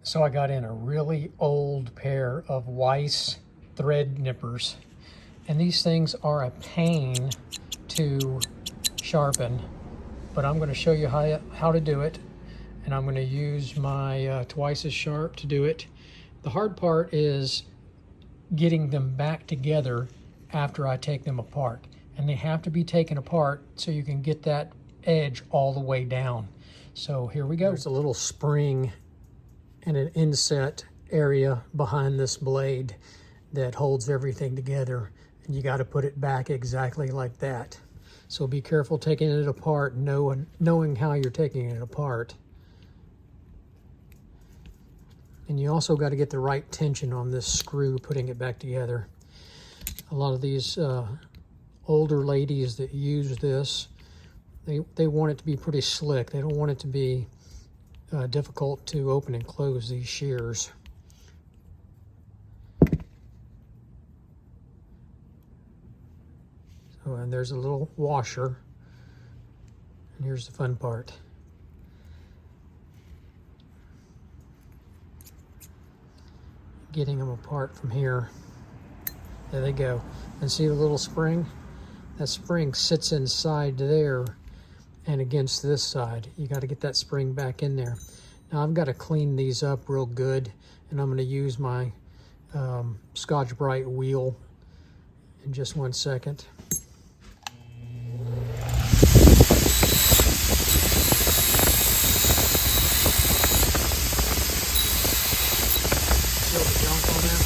So I got in a really old pair of Weiss thread nippers, and these things are a pain to sharpen, but I'm going to show you how to do it, and I'm going to use my Twice As Sharpe to do it. The hard part is getting them back together after I take them apart, and they have to be taken apart so you can get that edge all the way down. So here we go. There's a little spring and an inset area behind this blade that holds everything together, and you got to put it back exactly like that. So be careful taking it apart, knowing how you're taking it apart. And you also got to get the right tension on this screw putting it back together. A lot of these older ladies that use this, they want it to be pretty slick. They don't want it to be difficult to open and close these shears. So, and there's a little washer, and here's the fun part. Getting them apart from here. There they go. And see the little spring? That spring sits inside there and against this side. You got to get that spring back in there. Now I've got to clean these up real good, and I'm going to use my Scotch-Brite wheel in just 1 second. Feel the junk on there?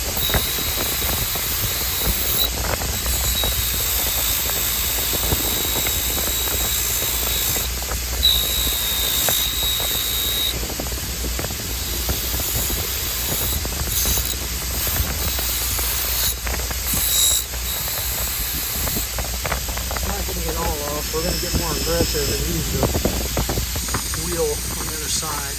We're going to get more aggressive and use the wheel on the other side.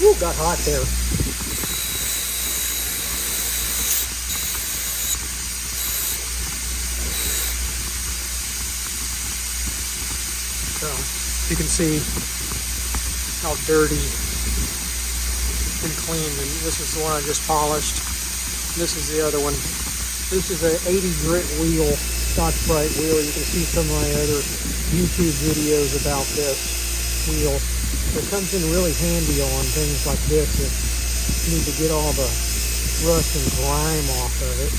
Ooh, got hot there. So you can see how dirty and clean. And this is the one I just polished. This is the other one. This is an 80 grit wheel, Scotch-Brite wheel. You can see some of my other YouTube videos about this wheel. It comes in really handy on things like this if you need to get all the rust and grime off of it.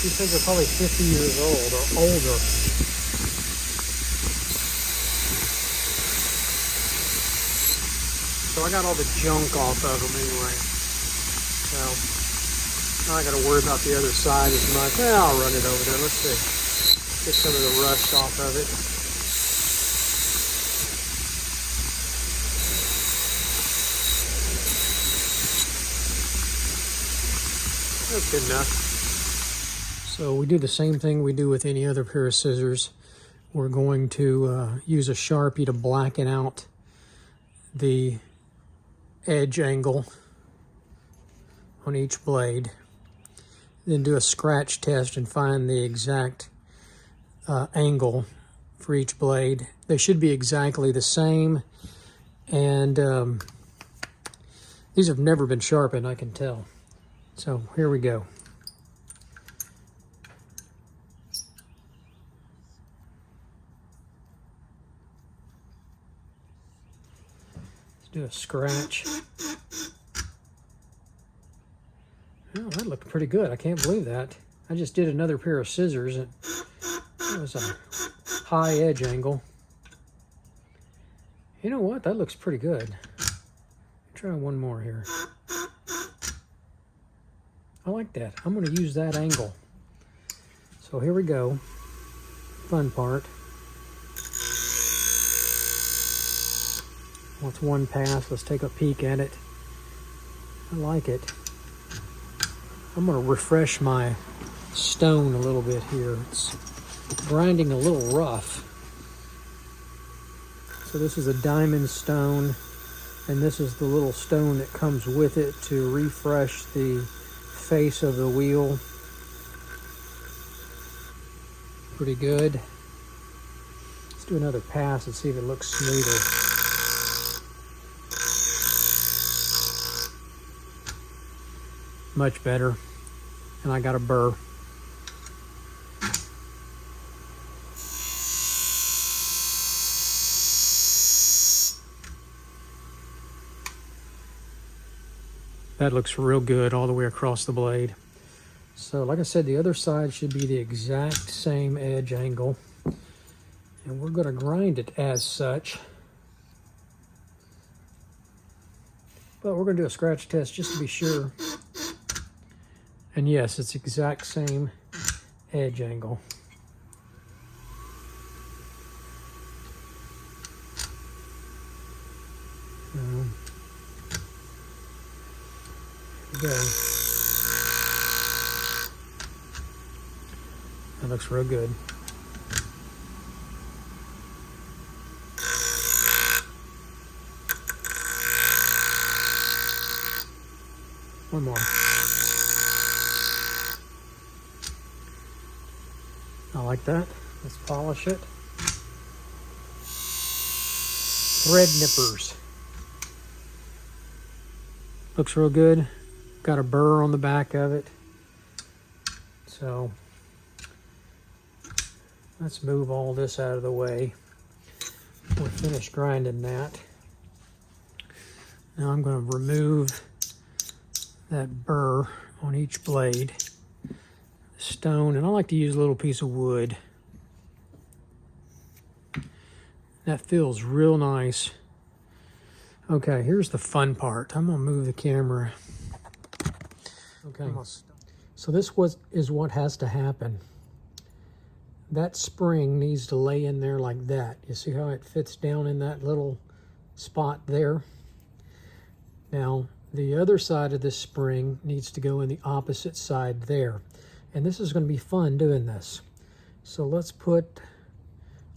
These things are probably 50 years old or older. So I got all the junk off of them anyway. So now I got to worry about the other side as much. Well, I'll run it over there. Let's see. Get some of the rust off of it. That's good enough. So we do the same thing we do with any other pair of scissors. We're going to use a Sharpie to blacken out the edge angle on each blade, then do a scratch test and find the exact angle for each blade. They should be exactly the same, and these have never been sharpened, I can tell. So here we go. Do a scratch. Oh, that looked pretty good. I can't believe that. I just did another pair of scissors and it was a high edge angle. You know what? That looks pretty good. Try one more here. I like that. I'm going to use that angle. So here we go. Fun part. What's one pass? Let's take a peek at it. I like it. I'm going to refresh my stone a little bit here. It's grinding a little rough. So this is a diamond stone. And this is the little stone that comes with it to refresh the face of the wheel. Pretty good. Let's do another pass and see if it looks smoother. Much better. And I got a burr. That looks real good all the way across the blade. So like I said, the other side should be the exact same edge angle. And we're going to grind it as such. But we're going to do a scratch test just to be sure. And yes, it's exact same edge angle. Here we go. That looks real good. One more. I like that. Let's polish it. Thread nippers. Looks real good. Got a burr on the back of it. So let's move all this out of the way. We're finished grinding that. Now I'm going to remove that burr on each blade. Stone, and I like to use a little piece of wood. That feels real nice. Okay, here's the fun part. I'm gonna move the camera. Okay, so this is what has to happen. That spring needs to lay in there like that. You see how it fits down in that little spot there? Now, the other side of this spring needs to go in the opposite side there. And this is going to be fun doing this. So let's put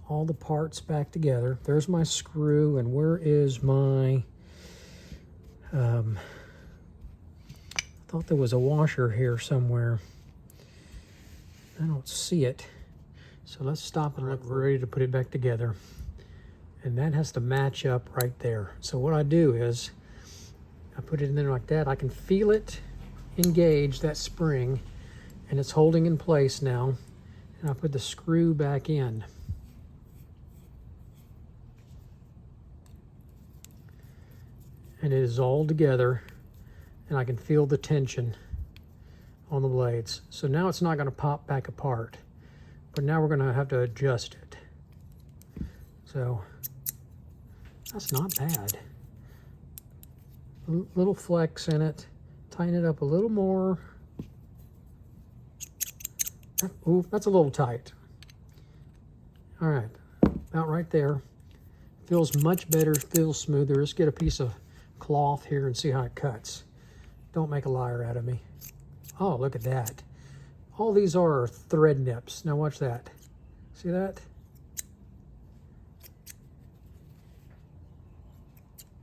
all the parts back together. There's my screw, and where is my... I thought there was a washer here somewhere. I don't see it. So let's stop and look. We're ready to put it back together. And that has to match up right there. So what I do is, I put it in there like that. I can feel it engage that spring, and it's holding in place now. And I put the screw back in. And it is all together, and I can feel the tension on the blades. So now it's not going to pop back apart, but now we're going to have to adjust it. So that's not bad. Little flex in it. Tighten it up a little more. Ooh, that's a little tight. All right, about right there. Feels much better, feels smoother. Let's get a piece of cloth here and see how it cuts. Don't make a liar out of me. Oh, look at that. All these are thread nips. Now watch that. See that?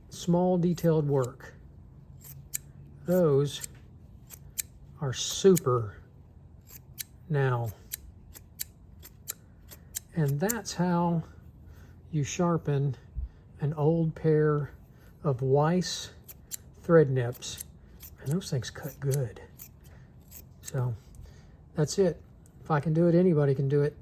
Small detailed work. Those are super now. And that's how you sharpen an old pair of Weiss thread nips. And those things cut good. So that's it. If I can do it, anybody can do it.